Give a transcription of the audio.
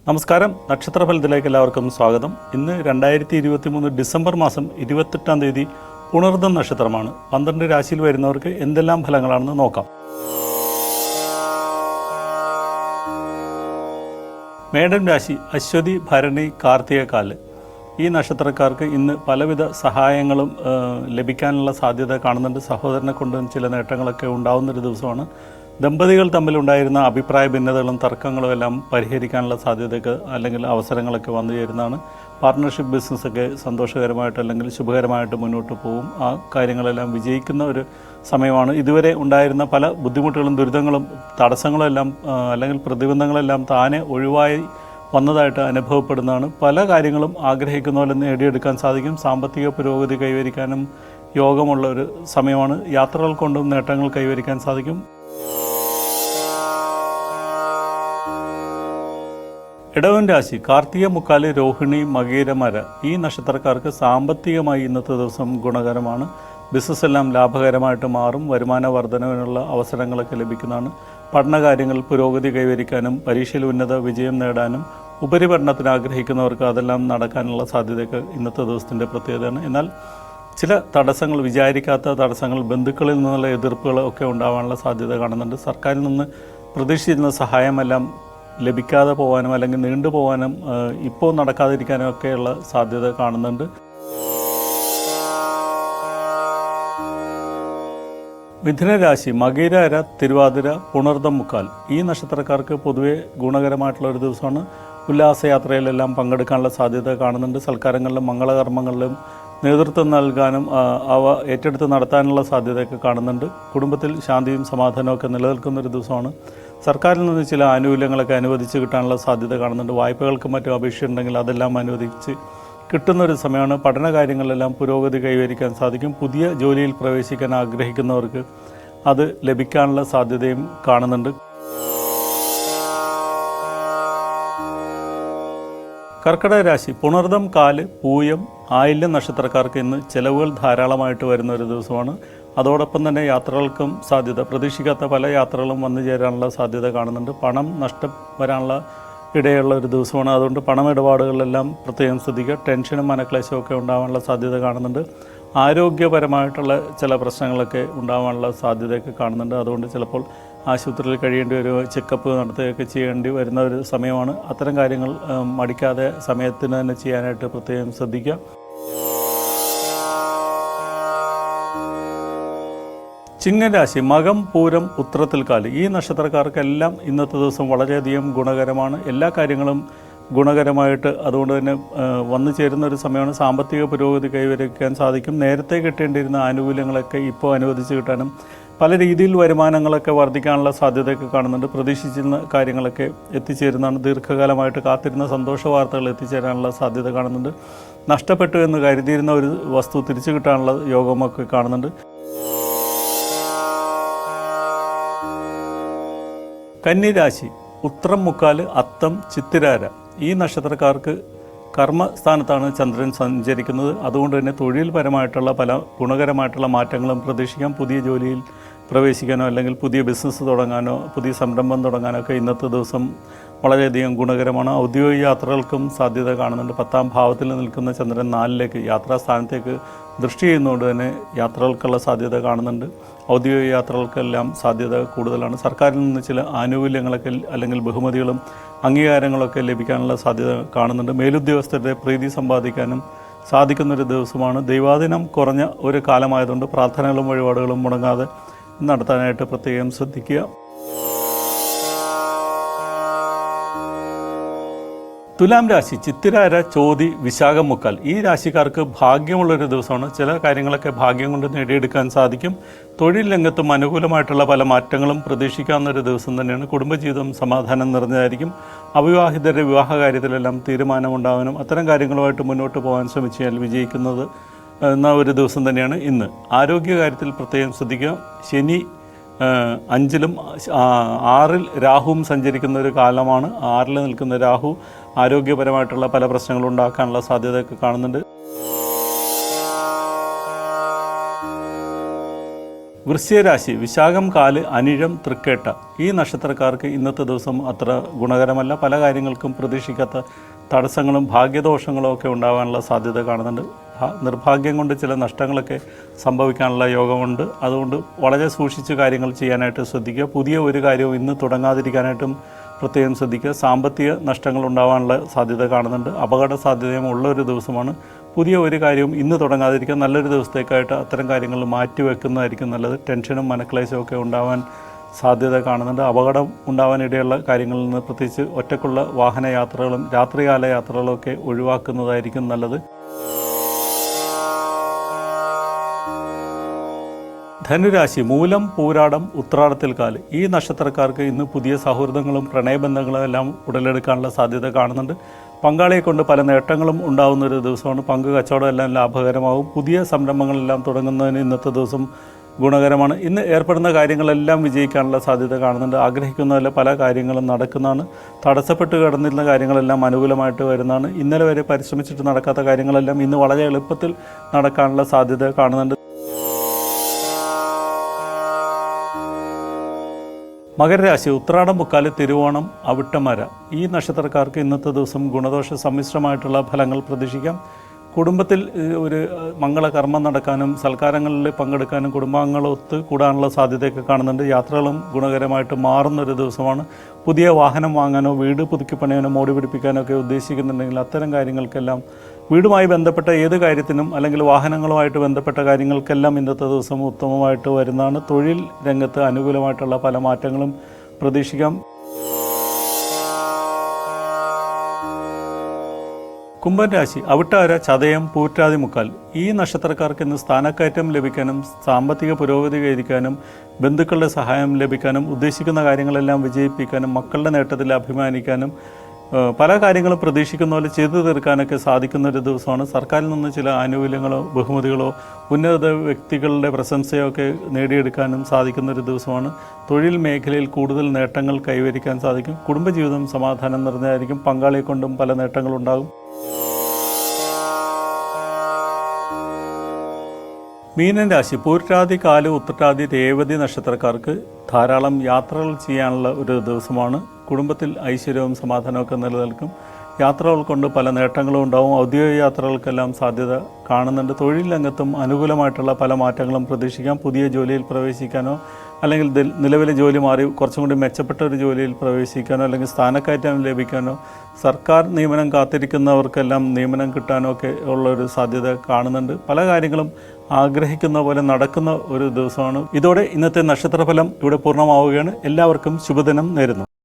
നമസ്കാരം. നക്ഷത്രഫലത്തിലേക്ക് എല്ലാവർക്കും സ്വാഗതം. ഇന്ന് 2023 ഡിസംബർ മാസം 28-ാം തീയതി പുണർദം നക്ഷത്രമാണ്. 12 രാശിയിൽ വരുന്നവർക്ക് എന്തെല്ലാം ഫലങ്ങളാണെന്ന് നോക്കാം. മേടൻ രാശി അശ്വതി, ഭരണി, കാർത്തികക്കാല്. ഈ നക്ഷത്രക്കാർക്ക് ഇന്ന് പലവിധ സഹായങ്ങളും ലഭിക്കാനുള്ള സാധ്യത കാണുന്നുണ്ട്. സഹോദരനെ കൊണ്ട് ചില നേട്ടങ്ങളൊക്കെ ഉണ്ടാകുന്നൊരു ദിവസമാണ്. ദമ്പതികൾ തമ്മിലുണ്ടായിരുന്ന അഭിപ്രായ ഭിന്നതകളും തർക്കങ്ങളും എല്ലാം പരിഹരിക്കാനുള്ള സാധ്യതയൊക്കെ അല്ലെങ്കിൽ അവസരങ്ങളൊക്കെ വന്നു ചേരുന്നതാണ്. പാർട്ട്ണർഷിപ്പ് ബിസിനസ്സൊക്കെ സന്തോഷകരമായിട്ട് അല്ലെങ്കിൽ ശുഭകരമായിട്ട് മുന്നോട്ട് പോകും. ആ കാര്യങ്ങളെല്ലാം വിജയിക്കുന്ന ഒരു സമയമാണ്. ഇതുവരെ ഉണ്ടായിരുന്ന പല ബുദ്ധിമുട്ടുകളും ദുരിതങ്ങളും തടസ്സങ്ങളും എല്ലാം അല്ലെങ്കിൽ പ്രതിബന്ധങ്ങളെല്ലാം താനെ ഒഴിവായി വന്നതായിട്ട് അനുഭവപ്പെടുന്നതാണ്. പല കാര്യങ്ങളും ആഗ്രഹിക്കുന്ന പോലെ നേടിയെടുക്കാൻ സാധിക്കും. സാമ്പത്തിക പുരോഗതി കൈവരിക്കാനും യോഗമുള്ള ഒരു സമയമാണ്. യാത്രകൾ കൊണ്ടും നേട്ടങ്ങൾ കൈവരിക്കാൻ സാധിക്കും. ഇടവൻ രാശി കാർത്തിക, മുക്കാല്, രോഹിണി, മകീരമര. ഈ നക്ഷത്രക്കാർക്ക് സാമ്പത്തികമായി ഇന്നത്തെ ദിവസം ഗുണകരമാണ്. ബിസിനസ് എല്ലാം ലാഭകരമായിട്ട് മാറും. വരുമാന വർധനവിനുള്ള അവസരങ്ങളൊക്കെ ലഭിക്കുന്നതാണ്. പഠനകാര്യങ്ങൾ പുരോഗതി കൈവരിക്കാനും പരീക്ഷയിൽ ഉന്നത വിജയം നേടാനും ഉപരിപഠനത്തിന് ആഗ്രഹിക്കുന്നവർക്ക് അതെല്ലാം നടക്കാനുള്ള സാധ്യതയൊക്കെ ഇന്നത്തെ ദിവസത്തിൻ്റെ പ്രത്യേകതയാണ്. എന്നാൽ ചില തടസ്സങ്ങൾ, വിചാരിക്കാത്ത തടസ്സങ്ങൾ, ബന്ധുക്കളിൽ നിന്നുള്ള എതിർപ്പുകൾ ഒക്കെ ഉണ്ടാവാനുള്ള സാധ്യത കാണുന്നുണ്ട്. സർക്കാരിൽ നിന്ന് പ്രതീക്ഷിച്ചിരുന്ന സഹായമെല്ലാം ലഭിക്കാതെ പോകാനും അല്ലെങ്കിൽ നീണ്ടുപോകാനും ഇപ്പോൾ നടക്കാതിരിക്കാനും ഒക്കെയുള്ള സാധ്യത കാണുന്നുണ്ട്. മിഥുനരാശി മകീര, തിരുവാതിര, പുണർദം, മുക്കാൽ. ഈ നക്ഷത്രക്കാർക്ക് പൊതുവെ ഗുണകരമായിട്ടുള്ള ഒരു ദിവസമാണ്. ഉല്ലാസയാത്രയിലെല്ലാം പങ്കെടുക്കാനുള്ള സാധ്യത കാണുന്നുണ്ട്. സൽക്കാരങ്ങളിലും മംഗളകർമ്മങ്ങളിലും നേതൃത്വം നൽകാനും അവ ഏറ്റെടുത്ത് നടത്താനുള്ള സാധ്യതയൊക്കെ കാണുന്നുണ്ട്. കുടുംബത്തിൽ ശാന്തിയും സമാധാനവും ഒക്കെ നിലനിൽക്കുന്നൊരു ദിവസമാണ്. സർക്കാരിൽ നിന്ന് ചില ആനുകൂല്യങ്ങളൊക്കെ അനുവദിച്ച് കിട്ടാനുള്ള സാധ്യത കാണുന്നുണ്ട്. വായ്പകൾക്ക് മറ്റും അപേക്ഷയുണ്ടെങ്കിൽ അതെല്ലാം അനുവദിച്ച് കിട്ടുന്നൊരു സമയമാണ്. പഠനകാര്യങ്ങളിലെല്ലാം പുരോഗതി കൈവരിക്കാൻ സാധിക്കും. പുതിയ ജോലിയിൽ പ്രവേശിക്കാൻ ആഗ്രഹിക്കുന്നവർക്ക് അത് ലഭിക്കാനുള്ള സാധ്യതയും കാണുന്നുണ്ട്. കർക്കിടക രാശി പുണർദം, കാല്, പൂയം, ആയില്യം നക്ഷത്രക്കാർക്ക് ഇന്ന് ചിലവുകൾ ധാരാളമായിട്ട് വരുന്ന ഒരു ദിവസമാണ്. അതോടൊപ്പം തന്നെ യാത്രകൾക്കും സാധ്യത, പ്രതീക്ഷിക്കാത്ത പല യാത്രകളും വന്നു ചേരാനുള്ള സാധ്യത കാണുന്നുണ്ട്. പണം നഷ്ടം വരാനുള്ള ഇടയുള്ള ഒരു ദിവസമാണ്. അതുകൊണ്ട് പണമിടപാടുകളിലെല്ലാം പ്രത്യേകം ശ്രദ്ധിക്കുക. ടെൻഷനും മനക്ലേശവും ഒക്കെ ഉണ്ടാകാനുള്ള സാധ്യത കാണുന്നുണ്ട്. ആരോഗ്യപരമായിട്ടുള്ള ചില പ്രശ്നങ്ങളൊക്കെ ഉണ്ടാകാനുള്ള സാധ്യതയൊക്കെ കാണുന്നുണ്ട്. അതുകൊണ്ട് ചിലപ്പോൾ ആശുപത്രിയിൽ കഴിയേണ്ടി വരുമോ, ചെക്കപ്പ് നടത്തുകയൊക്കെ ചെയ്യേണ്ടി വരുന്ന ഒരു സമയമാണ്. അത്തരം കാര്യങ്ങൾ മടിക്കാതെ സമയത്തിന് തന്നെ ചെയ്യാനായിട്ട് പ്രത്യേകം ശ്രദ്ധിക്കുക. ചിങ്ങരാശി മകം, പൂരം, ഉത്രത്തിൽ, കാല്. ഈ നക്ഷത്രക്കാർക്കെല്ലാം ഇന്നത്തെ ദിവസം വളരെയധികം ഗുണകരമാണ്. എല്ലാ കാര്യങ്ങളും ഗുണകരമായിട്ട് അതുകൊണ്ട് തന്നെ വന്നു ചേരുന്ന ഒരു സമയമാണ്. സാമ്പത്തിക പുരോഗതി കൈവരിക്കാൻ സാധിക്കും. നേരത്തെ കിട്ടേണ്ടിയിരുന്ന ആനുകൂല്യങ്ങളൊക്കെ ഇപ്പോൾ അനുവദിച്ച് കിട്ടാനും പല രീതിയിൽ വരുമാനങ്ങളൊക്കെ വർദ്ധിക്കാനുള്ള സാധ്യതയൊക്കെ കാണുന്നുണ്ട്. പ്രതീക്ഷിച്ചിരുന്ന കാര്യങ്ങളൊക്കെ എത്തിച്ചേരുന്നതാണ്. ദീർഘകാലമായിട്ട് കാത്തിരുന്ന സന്തോഷ വാർത്തകൾ എത്തിച്ചേരാനുള്ള സാധ്യത കാണുന്നുണ്ട്. നഷ്ടപ്പെട്ടു എന്ന് കരുതിയിരുന്ന ഒരു വസ്തു തിരിച്ചു കിട്ടാനുള്ള യോഗമൊക്കെ കാണുന്നുണ്ട്. കന്നിരാശി ഉത്രം, മുക്കാല്, അത്തം, ചിത്തിരാര. ഈ നക്ഷത്രക്കാർക്ക് കർമ്മസ്ഥാനത്താണ് ചന്ദ്രൻ സഞ്ചരിക്കുന്നത്. അതുകൊണ്ട് തന്നെ തൊഴിൽപരമായിട്ടുള്ള പല ഗുണകരമായിട്ടുള്ള മാറ്റങ്ങളും പ്രതീക്ഷിക്കാം. പുതിയ ജോലിയിൽ പ്രവേശിക്കാനോ അല്ലെങ്കിൽ പുതിയ ബിസിനസ് തുടങ്ങാനോ പുതിയ സംരംഭം തുടങ്ങാനോ ഒക്കെ ഇന്നത്തെ ദിവസം വളരെയധികം ഗുണകരമാണ്. ഔദ്യോഗിക യാത്രകൾക്കും സാധ്യത കാണുന്നുണ്ട്. 10-ാം ഭാവത്തിൽ നിൽക്കുന്ന ചന്ദ്രൻ 4-ലേക്ക് യാത്രാസ്ഥാനത്തേക്ക് ദൃഷ്ടി ചെയ്യുന്നതുകൊണ്ട് തന്നെ യാത്രകൾക്കുള്ള സാധ്യത കാണുന്നുണ്ട്. ഔദ്യോഗിക യാത്രകൾക്കെല്ലാം സാധ്യത കൂടുതലാണ്. സർക്കാരിൽ നിന്ന് ചില ആനുകൂല്യങ്ങളൊക്കെ അല്ലെങ്കിൽ ബഹുമതികളും അംഗീകാരങ്ങളൊക്കെ ലഭിക്കാനുള്ള സാധ്യത കാണുന്നുണ്ട്. മേലുദ്യോഗസ്ഥരുടെ പ്രീതി സമ്പാദിക്കാനും സാധിക്കുന്നൊരു ദിവസമാണ്. ദൈവാധീനം കുറഞ്ഞ ഒരു കാലമായതുകൊണ്ട് പ്രാർത്ഥനകളും വഴിപാടുകളും മുടങ്ങാതെ നടത്താനായിട്ട് പ്രത്യേകം ശ്രദ്ധിക്കുക. തുലാം രാശി ചിത്തിരാര, ചോതി, വിശാഖം, മുക്കാൽ. ഈ രാശിക്കാർക്ക് ഭാഗ്യമുള്ളൊരു ദിവസമാണ്. ചില കാര്യങ്ങളൊക്കെ ഭാഗ്യം കൊണ്ട് നേടിയെടുക്കാൻ സാധിക്കും. തൊഴിൽ രംഗത്തും അനുകൂലമായിട്ടുള്ള പല മാറ്റങ്ങളും പ്രതീക്ഷിക്കാവുന്നൊരു ദിവസം തന്നെയാണ്. കുടുംബജീവിതം സമാധാനം നിറഞ്ഞതായിരിക്കും. അവിവാഹിതരുടെ വിവാഹ കാര്യത്തിലെല്ലാം തീരുമാനമുണ്ടാകാനും അത്തരം കാര്യങ്ങളുമായിട്ട് മുന്നോട്ട് പോകാൻ ശ്രമിച്ചാൽ വിജയിക്കുന്നത് എന്ന ഒരു ദിവസം തന്നെയാണ് ഇന്ന്. ആരോഗ്യകാര്യത്തിൽ പ്രത്യേകം ശ്രദ്ധിക്കുക. ശനി 5-ലും 6-ൽ രാഹുവും സഞ്ചരിക്കുന്ന ഒരു കാലമാണ്. 6-ൽ നിൽക്കുന്ന രാഹു ആരോഗ്യപരമായിട്ടുള്ള പല പ്രശ്നങ്ങളും ഉണ്ടാക്കാനുള്ള സാധ്യതയൊക്കെ കാണുന്നുണ്ട്. വൃശ്ചികരാശി വിശാഖം, കാല്, അനിഴം, തൃക്കേട്ട ഈ നക്ഷത്രക്കാർക്ക് ഇന്നത്തെ ദിവസം അത്ര ഗുണകരമല്ല. പല കാര്യങ്ങൾക്കും പ്രതീക്ഷിക്കാത്ത തടസ്സങ്ങളും ഭാഗ്യദോഷങ്ങളും ഒക്കെ ഉണ്ടാകാനുള്ള സാധ്യത കാണുന്നുണ്ട്. നിർഭാഗ്യം കൊണ്ട് ചില നഷ്ടങ്ങളൊക്കെ സംഭവിക്കാനുള്ള യോഗമുണ്ട്. അതുകൊണ്ട് വളരെ സൂക്ഷിച്ച് കാര്യങ്ങൾ ചെയ്യാനായിട്ട് ശ്രദ്ധിക്കുക. പുതിയ ഒരു കാര്യവും ഇന്ന് തുടങ്ങാതിരിക്കാനായിട്ടും പ്രത്യേകം ശ്രദ്ധിക്കുക. സാമ്പത്തിക നഷ്ടങ്ങൾ ഉണ്ടാകാനുള്ള സാധ്യത കാണുന്നുണ്ട്. അപകട സാധ്യതയും ഉള്ള ഒരു ദിവസമാണ്. പുതിയ ഒരു കാര്യവും ഇന്ന് തുടങ്ങാതിരിക്കുക. നല്ലൊരു ദിവസത്തേക്കായിട്ട് അത്തരം കാര്യങ്ങൾ മാറ്റിവെക്കുന്നതായിരിക്കും നല്ലത്. ടെൻഷനും മനക്ലേശവും ഒക്കെ ഉണ്ടാവാൻ സാധ്യത കാണുന്നുണ്ട്. അപകടം ഉണ്ടാവാനിടയുള്ള കാര്യങ്ങളിൽ നിന്ന് പ്രത്യേകിച്ച് ഒറ്റക്കുള്ള വാഹനയാത്രകളും രാത്രികാല യാത്രകളും ഒക്കെ ഒഴിവാക്കുന്നതായിരിക്കും നല്ലത്. ധനുരാശി മൂലം, പൂരാടം, ഉത്രാടത്തിൽ കാല് ഈ നക്ഷത്രക്കാർക്ക് ഇന്ന് പുതിയ സൗഹൃദങ്ങളും പ്രണയബന്ധങ്ങളും എല്ലാം ഉടലെടുക്കാനുള്ള സാധ്യത കാണുന്നുണ്ട്. പങ്കാളിയെ കൊണ്ട് പല നേട്ടങ്ങളും ഉണ്ടാകുന്ന ഒരു ദിവസമാണ്. പങ്ക് കച്ചവടം എല്ലാം ലാഭകരമാകും. പുതിയ സംരംഭങ്ങളെല്ലാം തുടങ്ങുന്നതിന് ഇന്നത്തെ ദിവസം ഗുണകരമാണ്. ഇന്ന് ഏർപ്പെടുന്ന കാര്യങ്ങളെല്ലാം വിജയിക്കാനുള്ള സാധ്യത കാണുന്നുണ്ട്. ആഗ്രഹിക്കുന്ന പല കാര്യങ്ങളും നടക്കുന്നതാണ്. തടസ്സപ്പെട്ട് കിടന്നിരുന്ന കാര്യങ്ങളെല്ലാം അനുകൂലമായിട്ട് വരുന്നതാണ്. ഇന്നലെ വരെ പരിശ്രമിച്ചിട്ട് നടക്കാത്ത കാര്യങ്ങളെല്ലാം ഇന്ന് വളരെ എളുപ്പത്തിൽ നടക്കാനുള്ള സാധ്യത കാണുന്നുണ്ട്. മകരരാശി ഉത്രാടം, മുക്കാല്, തിരുവോണം, അവിട്ടമര ഈ നക്ഷത്രക്കാർക്ക് ഇന്നത്തെ ദിവസം ഗുണദോഷ സമ്മിശ്രമായിട്ടുള്ള ഫലങ്ങൾ പ്രതീക്ഷിക്കാം. കുടുംബത്തിൽ ഒരു മംഗളകർമ്മം നടക്കാനും സൽക്കാരങ്ങളിൽ പങ്കെടുക്കാനും കുടുംബാംഗങ്ങളൊത്ത് കൂടാനുള്ള സാധ്യതയൊക്കെ കാണുന്നുണ്ട്. യാത്രകളും ഗുണകരമായിട്ട് മാറുന്നൊരു ദിവസമാണ്. പുതിയ വാഹനം വാങ്ങാനോ വീട് പുതുക്കിപ്പണിയാനോ മോടി പിടിപ്പിക്കാനോ ഒക്കെ ഉദ്ദേശിക്കുന്നുണ്ടെങ്കിൽ അത്തരം കാര്യങ്ങൾക്കെല്ലാം വീടുമായി ബന്ധപ്പെട്ട ഏത് കാര്യത്തിനും അല്ലെങ്കിൽ വാഹനങ്ങളുമായിട്ട് ബന്ധപ്പെട്ട കാര്യങ്ങൾക്കെല്ലാം ഇന്നത്തെ ദിവസം ഉത്തമമായിട്ട് വരുന്നതാണ്. തൊഴിൽ രംഗത്ത് അനുകൂലമായിട്ടുള്ള പല മാറ്റങ്ങളും പ്രതീക്ഷിക്കാം. കുംഭൻ രാശി അവിട്ടാര, ചതയം, പൂറ്റാതി, മുക്കാൽ ഈ നക്ഷത്രക്കാർക്ക് ഇന്ന് സ്ഥാനക്കയറ്റം ലഭിക്കാനും സാമ്പത്തിക പുരോഗതി കൈവരിക്കാനും ബന്ധുക്കളുടെ സഹായം ലഭിക്കാനും ഉദ്ദേശിക്കുന്ന കാര്യങ്ങളെല്ലാം വിജയിപ്പിക്കാനും മക്കളുടെ നേട്ടത്തിൽ അഭിമാനിക്കാനും പല കാര്യങ്ങളും പ്രതീക്ഷിക്കുന്ന പോലെ ചെയ്തു തീർക്കാനൊക്കെ സാധിക്കുന്ന ഒരു ദിവസമാണ്. സർക്കാരിൽ നിന്ന് ചില ആനുകൂല്യങ്ങളോ ബഹുമതികളോ ഉന്നത വ്യക്തികളുടെ പ്രശംസയോ ഒക്കെ നേടിയെടുക്കാനും സാധിക്കുന്ന ഒരു ദിവസമാണ്. തൊഴിൽ മേഖലയിൽ കൂടുതൽ നേട്ടങ്ങൾ കൈവരിക്കാൻ സാധിക്കും. കുടുംബജീവിതം സമാധാനം നിറഞ്ഞതായിരിക്കും. പങ്കാളിയെ കൊണ്ടും പല നേട്ടങ്ങളുണ്ടാകും. മീനൻ രാശി പൂരാതി, കാല്, ഉത്രട്ടാതി, രേവതി നക്ഷത്രക്കാർക്ക് ധാരാളം യാത്രകൾ ചെയ്യാനുള്ള ഒരു ദിവസമാണ്. കുടുംബത്തിൽ ഐശ്വര്യവും സമാധാനമൊക്കെ നിലനിൽക്കും. യാത്രകൾ കൊണ്ട് പല നേട്ടങ്ങളും ഉണ്ടാവും. ഔദ്യോഗിക യാത്രകൾക്കെല്ലാം സാധ്യത കാണുന്നുണ്ട്. തൊഴിൽ രംഗത്തും അനുകൂലമായിട്ടുള്ള പല മാറ്റങ്ങളും പ്രതീക്ഷിക്കാം. പുതിയ ജോലിയിൽ പ്രവേശിക്കാനോ അല്ലെങ്കിൽ നിലവിലെ ജോലി മാറി കുറച്ചും കൂടി മെച്ചപ്പെട്ട ഒരു ജോലിയിൽ പ്രവേശിക്കാനോ അല്ലെങ്കിൽ സ്ഥാനക്കയറ്റം ലഭിക്കാനോ സർക്കാർ നിയമനം കാത്തിരിക്കുന്നവർക്കെല്ലാം നിയമനം കിട്ടാനോ ഒക്കെ ഉള്ളൊരു സാധ്യത കാണുന്നുണ്ട്. പല കാര്യങ്ങളും ആഗ്രഹിക്കുന്ന പോലെ നടക്കുന്ന ഒരു ദിവസമാണ്. ഇതോടെ ഇന്നത്തെ നക്ഷത്രഫലം ഇവിടെ പൂർണ്ണമാവുകയാണ്. എല്ലാവർക്കും ശുഭദിനം നേരുന്നു.